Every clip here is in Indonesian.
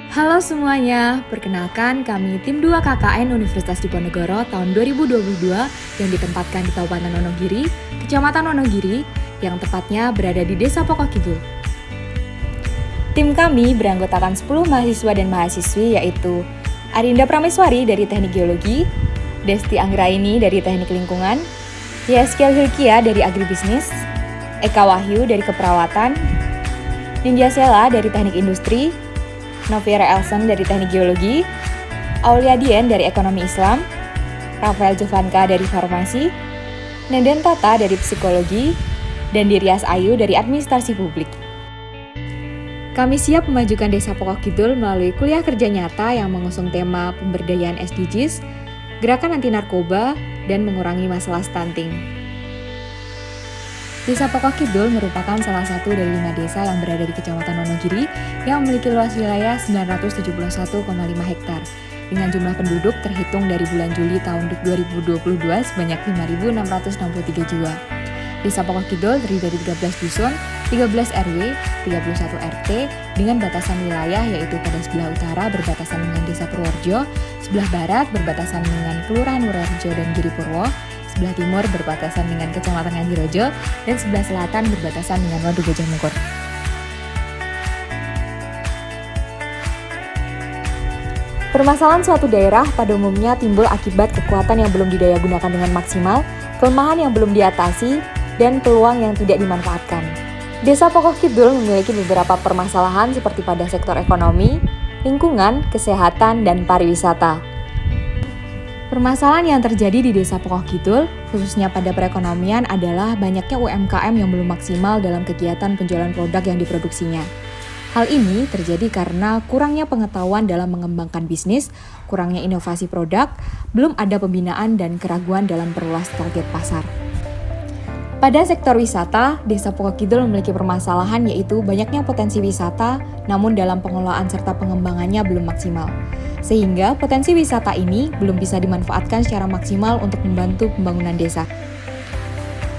Halo semuanya, perkenalkan kami tim 2 KKN Universitas Diponegoro tahun 2022 yang ditempatkan di Kabupaten Wonogiri, Kecamatan Wonogiri, yang tepatnya berada di Desa Pokok Kidul. Tim kami beranggotakan 10 mahasiswa dan mahasiswi yaitu Arinda Prameswari dari Teknik Geologi, Desti Anggraini dari Teknik Lingkungan, Yeskel Hilkia dari Agribisnis, Eka Wahyu dari Keperawatan, Nindya Sela dari Teknik Industri, Noviera Elson dari Teknik Geologi, Aulia Dien dari Ekonomi Islam, Rafael Jovanka dari Farmasi, Nenden Tata dari Psikologi, dan Dirias Ayu dari Administrasi Publik. Kami siap memajukan Desa Pokok Kidul melalui kuliah kerja nyata yang mengusung tema pemberdayaan SDGs, gerakan anti narkoba, dan mengurangi masalah stunting. Desa Pokok Kidul merupakan salah satu dari 5 desa yang berada di Kecamatan Wonogiri yang memiliki luas wilayah 971,5 hektar dengan jumlah penduduk terhitung dari bulan Juli tahun 2022 sebanyak 5.663 jiwa. Desa Pokok Kidul terdiri dari 13 dusun, 13 RW, 31 RT dengan batasan wilayah yaitu pada sebelah utara berbatasan dengan Desa Purworejo, sebelah barat berbatasan dengan Kelurahan Wonorejo dan Giripurwo, sebelah timur berbatasan dengan Kecamatan Ngandirojo, dan sebelah selatan berbatasan dengan Waduk Gajah Mungkur. Permasalahan suatu daerah pada umumnya timbul akibat kekuatan yang belum didaya gunakan dengan maksimal, kelemahan yang belum diatasi, dan peluang yang tidak dimanfaatkan. Desa Pokok Kidul memiliki beberapa permasalahan seperti pada sektor ekonomi, lingkungan, kesehatan, dan pariwisata. Permasalahan yang terjadi di Desa Pokok Kidul, khususnya pada perekonomian adalah banyaknya UMKM yang belum maksimal dalam kegiatan penjualan produk yang diproduksinya. Hal ini terjadi karena kurangnya pengetahuan dalam mengembangkan bisnis, kurangnya inovasi produk, belum ada pembinaan dan keraguan dalam perluas target pasar. Pada sektor wisata, Desa Pokok Kidul memiliki permasalahan yaitu banyaknya potensi wisata, namun dalam pengelolaan serta pengembangannya belum maksimal. Sehingga potensi wisata ini belum bisa dimanfaatkan secara maksimal untuk membantu pembangunan desa.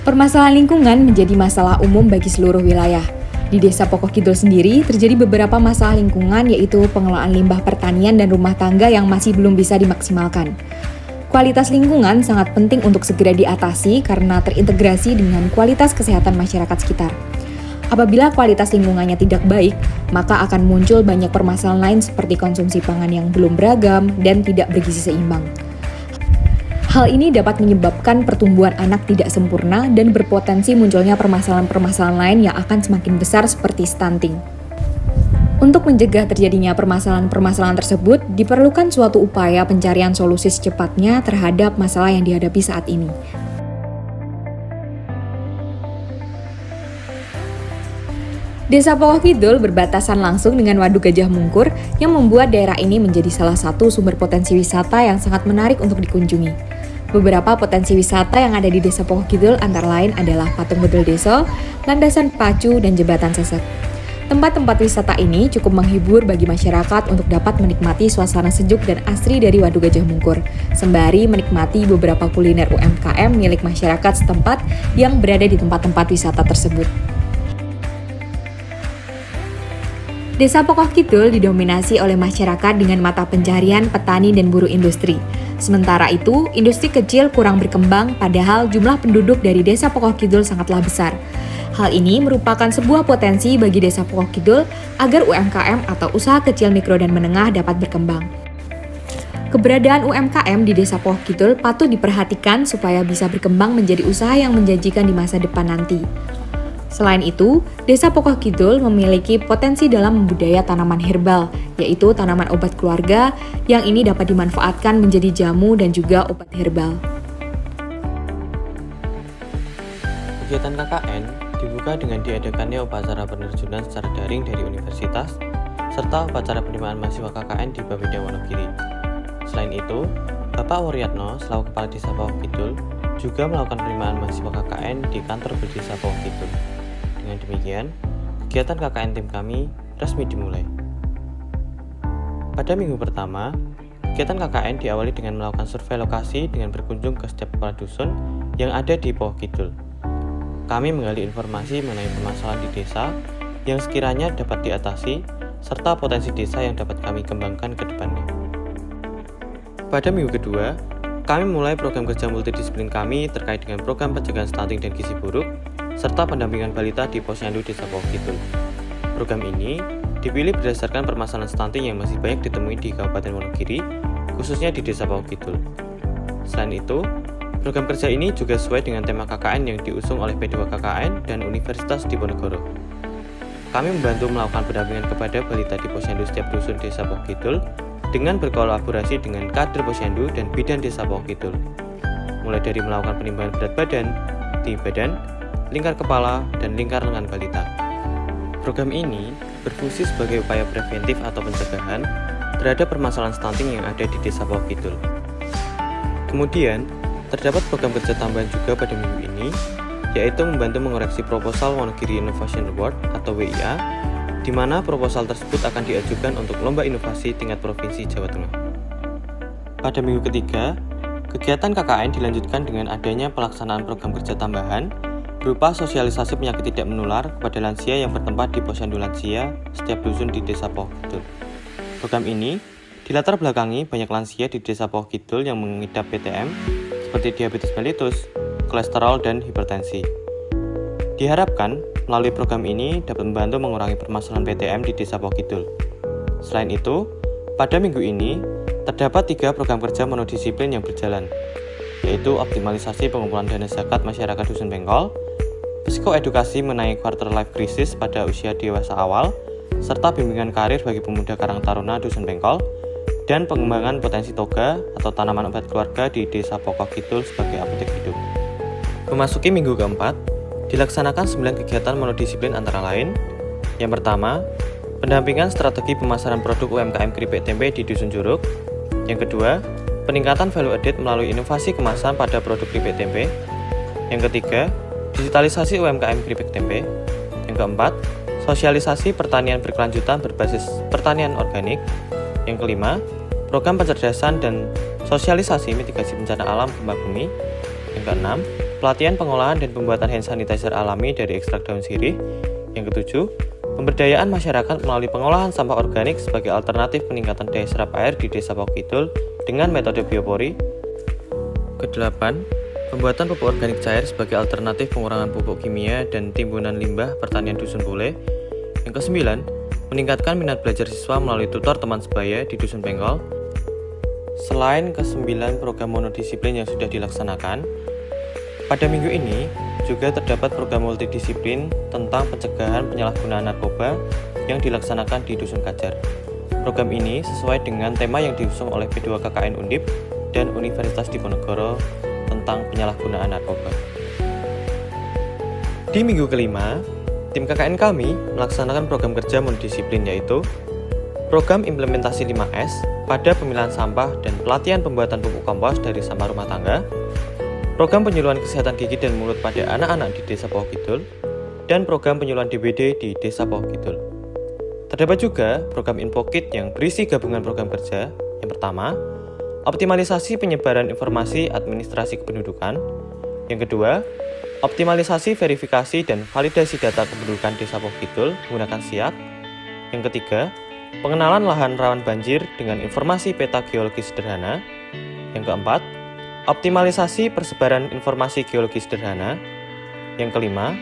Permasalahan lingkungan menjadi masalah umum bagi seluruh wilayah. Di Desa Pokok Kidul sendiri terjadi beberapa masalah lingkungan yaitu pengelolaan limbah pertanian dan rumah tangga yang masih belum bisa dimaksimalkan. Kualitas lingkungan sangat penting untuk segera diatasi karena terintegrasi dengan kualitas kesehatan masyarakat sekitar. Apabila kualitas lingkungannya tidak baik, maka akan muncul banyak permasalahan lain seperti konsumsi pangan yang belum beragam dan tidak bergizi seimbang. Hal ini dapat menyebabkan pertumbuhan anak tidak sempurna dan berpotensi munculnya permasalahan-permasalahan lain yang akan semakin besar seperti stunting. Untuk mencegah terjadinya permasalahan-permasalahan tersebut, diperlukan suatu upaya pencarian solusi secepatnya terhadap masalah yang dihadapi saat ini. Desa Pokok Kidul berbatasan langsung dengan Waduk Gajah Mungkur yang membuat daerah ini menjadi salah satu sumber potensi wisata yang sangat menarik untuk dikunjungi. Beberapa potensi wisata yang ada di Desa Pokok Kidul antara lain adalah Patung Bedol Deso, Landasan Pacu, dan Jembatan Sesek. Tempat-tempat wisata ini cukup menghibur bagi masyarakat untuk dapat menikmati suasana sejuk dan asri dari Waduk Gajah Mungkur, sembari menikmati beberapa kuliner UMKM milik masyarakat setempat yang berada di tempat-tempat wisata tersebut. Desa Pokok Kidul didominasi oleh masyarakat dengan mata pencaharian petani dan buruh industri. Sementara itu, industri kecil kurang berkembang padahal jumlah penduduk dari Desa Pokok Kidul sangatlah besar. Hal ini merupakan sebuah potensi bagi Desa Pokok Kidul agar UMKM atau usaha kecil mikro dan menengah dapat berkembang. Keberadaan UMKM di Desa Pokok Kidul patut diperhatikan supaya bisa berkembang menjadi usaha yang menjanjikan di masa depan nanti. Selain itu, Desa Pokok Kidul memiliki potensi dalam membudaya tanaman herbal, yaitu tanaman obat keluarga yang ini dapat dimanfaatkan menjadi jamu dan juga obat herbal. Kegiatan KKN dibuka dengan diadakannya upacara penerjunan secara daring dari universitas, serta upacara penerimaan mahasiswa KKN di Bapeda Wonogiri. Selain itu, Bapak Wuryatno selaku Kepala Desa Pokok Kidul juga melakukan penerimaan mahasiswa KKN di kantor Berdesa Pokok Kidul. Dengan demikian, kegiatan KKN tim kami resmi dimulai. Pada minggu pertama, kegiatan KKN diawali dengan melakukan survei lokasi dengan berkunjung ke setiap kepala dusun yang ada di Pokok Kidul. Kami menggali informasi mengenai permasalahan di desa, yang sekiranya dapat diatasi, serta potensi desa yang dapat kami kembangkan ke depannya. Pada minggu kedua, kami mulai program kerja multidisiplin kami terkait dengan program pencegahan stunting dan gizi buruk, serta pendampingan balita di Posyandu Desa Pokok Kidul. Program ini dipilih berdasarkan permasalahan stunting yang masih banyak ditemui di Kabupaten Wonogiri, khususnya di Desa Pokok Kidul. Selain itu, program kerja ini juga sesuai dengan tema KKN yang diusung oleh P2 KKN dan Universitas Diponegoro. Kami membantu melakukan pendampingan kepada balita di Posyandu setiap dusun Desa Pokok Kidul dengan berkolaborasi dengan kader Posyandu dan bidan Desa Pokok Kidul. Mulai dari melakukan penimbangan berat badan, tinggi badan, lingkar kepala, dan lingkar lengan balita. Program ini berfungsi sebagai upaya preventif atau pencegahan terhadap permasalahan stunting yang ada di Desa Pokok Kidul. Kemudian, terdapat program kerja tambahan juga pada minggu ini, yaitu membantu mengoreksi proposal Wonogiri Innovation Award atau WIA, di mana proposal tersebut akan diajukan untuk lomba inovasi tingkat provinsi Jawa Tengah. Pada minggu ketiga, kegiatan KKN dilanjutkan dengan adanya pelaksanaan program kerja tambahan berupa sosialisasi penyakit tidak menular kepada lansia yang bertempat di Posyandu Lansia setiap dusun di Desa Pokok Kidul. Program ini dilatar belakangi banyak lansia di Desa Pokok Kidul yang mengidap PTM seperti diabetes mellitus, kolesterol, dan hipertensi. Diharapkan, melalui program ini dapat membantu mengurangi permasalahan PTM di Desa Pokok Kidul. Selain itu, pada minggu ini, terdapat 3 program kerja monodisiplin yang berjalan, yaitu optimalisasi pengumpulan dana zakat masyarakat Dusun Bengkol, psikoedukasi mengenai quarter life crisis pada usia dewasa awal, serta bimbingan karir bagi pemuda Karang Taruna Dusun Bengkol, dan pengembangan potensi toga atau tanaman obat keluarga di Desa Pokok Kidul sebagai apotek hidup. Memasuki minggu keempat, dilaksanakan 9 kegiatan monodisiplin antara lain. Yang pertama, pendampingan strategi pemasaran produk UMKM keripik tempe di Dusun Juruk. Yang kedua, peningkatan value added melalui inovasi kemasan pada produk keripik tempe. Yang ketiga, digitalisasi UMKM keripik tempe. Yang keempat, sosialisasi pertanian berkelanjutan berbasis pertanian organik. Yang kelima, program pencerdasan dan sosialisasi mitigasi bencana alam gempa bumi. Yang keenam, pelatihan pengolahan dan pembuatan hand sanitizer alami dari ekstrak daun sirih. Yang ketujuh, pemberdayaan masyarakat melalui pengolahan sampah organik sebagai alternatif peningkatan daya serap air di Desa Pokok Kidul dengan metode biopori. Kedelapan, pembuatan pupuk organik cair sebagai alternatif pengurangan pupuk kimia dan timbunan limbah pertanian Dusun Bule. Yang kesembilan, meningkatkan minat belajar siswa melalui tutor teman sebaya di Dusun Bengkol. Selain ke-9 program monodisiplin yang sudah dilaksanakan, pada minggu ini juga terdapat program multidisiplin tentang pencegahan penyalahgunaan narkoba yang dilaksanakan di Dusun Kajar. Program ini sesuai dengan tema yang diusung oleh P2 KKN Undip dan Universitas Diponegoro tentang penyalahgunaan narkoba. Di minggu kelima, tim KKN kami melaksanakan program kerja monodisiplin yaitu program implementasi 5S pada pemilahan sampah dan pelatihan pembuatan pupuk kompos dari sampah rumah tangga, program penyuluhan kesehatan gigi dan mulut pada anak-anak di Desa Pokok Kidul, dan program penyuluhan DBD di Desa Pokok Kidul. Terdapat juga program InfoKit yang berisi gabungan program kerja. Yang pertama, optimalisasi penyebaran informasi administrasi kependudukan. Yang kedua, optimalisasi verifikasi dan validasi data kependudukan Desa Pokok Kidul menggunakan SIAK. Yang ketiga, pengenalan lahan rawan banjir dengan informasi peta geologi sederhana. Yang keempat, optimalisasi persebaran informasi geologi sederhana. Yang kelima,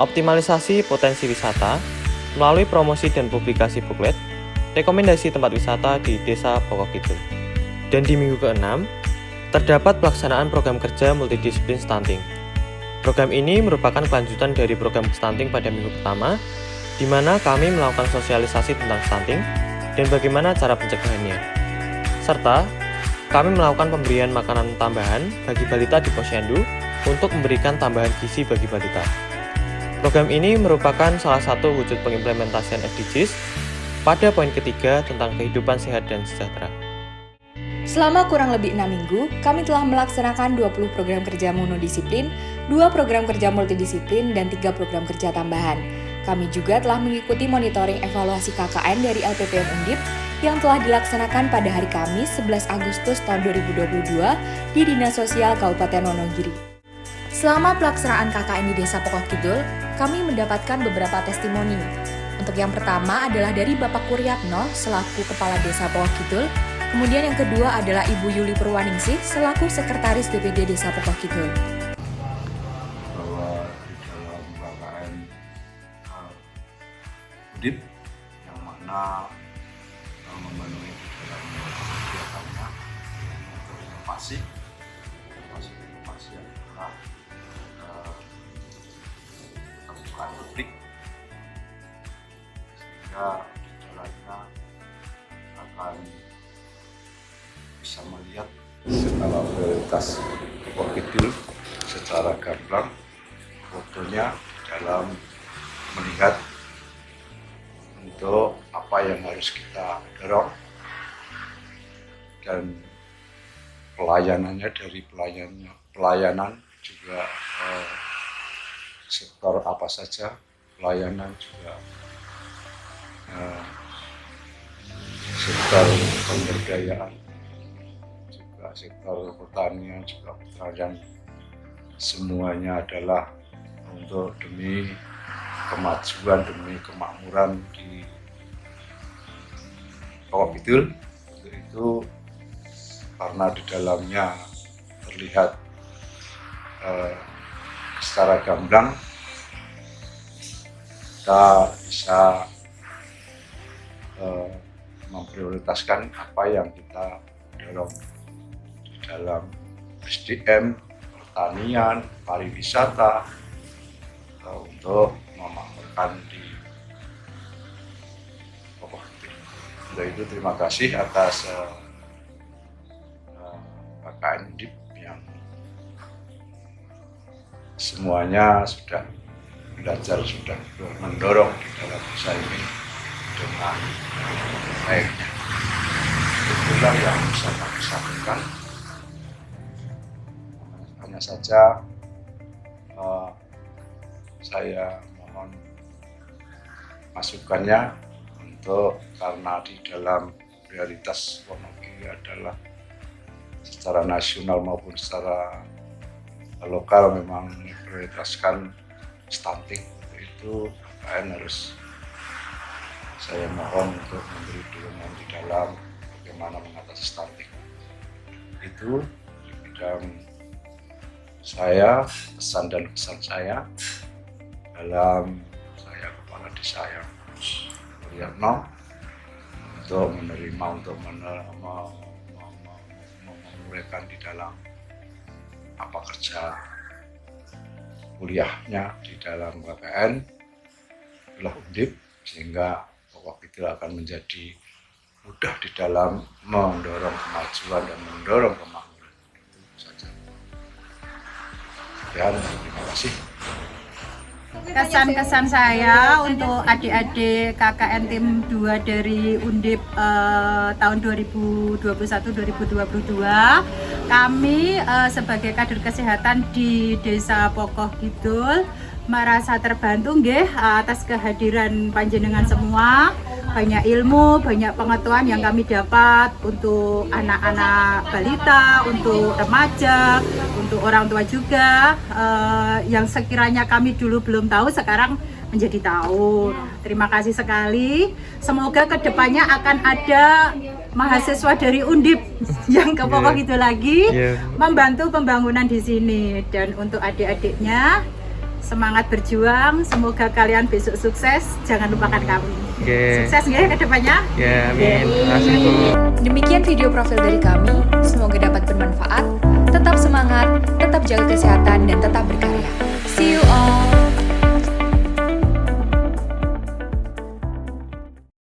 optimalisasi potensi wisata melalui promosi dan publikasi buklet, rekomendasi tempat wisata di Desa Pokok Kidul. Dan di minggu ke-6, terdapat pelaksanaan program kerja multidisiplin stunting. Program ini merupakan kelanjutan dari program stunting pada minggu pertama, di mana kami melakukan sosialisasi tentang stunting dan bagaimana cara pencegahannya. Serta, kami melakukan pemberian makanan tambahan bagi balita di Posyandu untuk memberikan tambahan gizi bagi balita. Program ini merupakan salah satu wujud pengimplementasian SDGs pada poin ketiga tentang kehidupan sehat dan sejahtera. Selama kurang lebih 6 minggu, kami telah melaksanakan 20 program kerja monodisiplin, 2 program kerja multidisiplin, dan 3 program kerja tambahan. Kami juga telah mengikuti monitoring evaluasi KKN dari LPPM Undip yang telah dilaksanakan pada hari Kamis 11 Agustus tahun 2022 di Dinas Sosial Kabupaten Wonogiri. Selama pelaksanaan KKN di Desa Pokok Kidul, kami mendapatkan beberapa testimoni. Untuk yang pertama adalah dari Bapak Kuryatno selaku Kepala Desa Pokoh Kidul. Kemudian yang kedua adalah Ibu Yuli Purwaningsih selaku Sekretaris DPD Desa Pokoh Kidul. Bahwa di dalam KKN Undip yang mana memenuhi di dalam kegiatannya untuk inovasi yang telah kebukaan publik, sehingga di dalamnya akan bisa melihat skala prioritas Pokoh Kidul secara gamblang, fotonya dalam melihat untuk apa yang harus kita dorong dan pelayanannya dari pelayanan juga sektor apa saja pelayanan juga sektor pemberdayaan juga sektor pertanian juga pertanian, semuanya adalah untuk demi kemajuan, demi kemakmuran di Pokoh Kidul. Untuk itu karena di dalamnya terlihat secara gamblang, kita bisa memprioritaskan apa yang kita dorong di dalam SDM, pertanian, pariwisata untuk memakmurkan di Pokoh Kidul. Untuk itu terima kasih atas KKN Undip yang semuanya sudah belajar, sudah mendorong di dalam usaha ini dengan baiknya. Itulah yang bisa kami sampaikan. Hanya saja saya mohon masukannya untuk karena di dalam prioritas Wonogiri adalah secara nasional maupun secara lokal memang memprioritaskan stunting. Itu KKN harus saya mohon untuk memberi dukungan di dalam bagaimana mengatasi stunting. Itu di bidang saya, pesan dan kesan saya dalam saya Kepala Desa yang Kuryatno untuk menerima, untuk memulaikan di dalam apa kerja kuliahnya di dalam KKN Wilayah Undip, sehingga Pokoh Kidul akan menjadi mudah di dalam mendorong kemajuan dan mendorong kemakmuran. Itu saja. Sekian, terima kasih. Kesan-kesan saya untuk adik-adik KKN tim 2 dari Undip tahun 2021-2022, kami sebagai kader kesehatan di Desa Pokoh Kidul merasa terbantu nggih atas kehadiran panjenengan semua. Banyak ilmu, banyak pengetahuan yang kami dapat untuk anak-anak balita, untuk remaja, untuk orang tua juga, yang sekiranya kami dulu belum tahu sekarang menjadi tahu. Terima kasih sekali. Semoga kedepannya akan ada mahasiswa dari Undip yang ke Pokoh Kidul lagi membantu pembangunan di sini. Dan untuk adik-adiknya, semangat berjuang, semoga kalian besok sukses, jangan lupakan kami. Sukses ya ke depannya. Amin. Terima kasih, Bu. Demikian video profil dari kami, semoga dapat bermanfaat. Tetap semangat, tetap jaga kesehatan, dan tetap berkarya. See you all!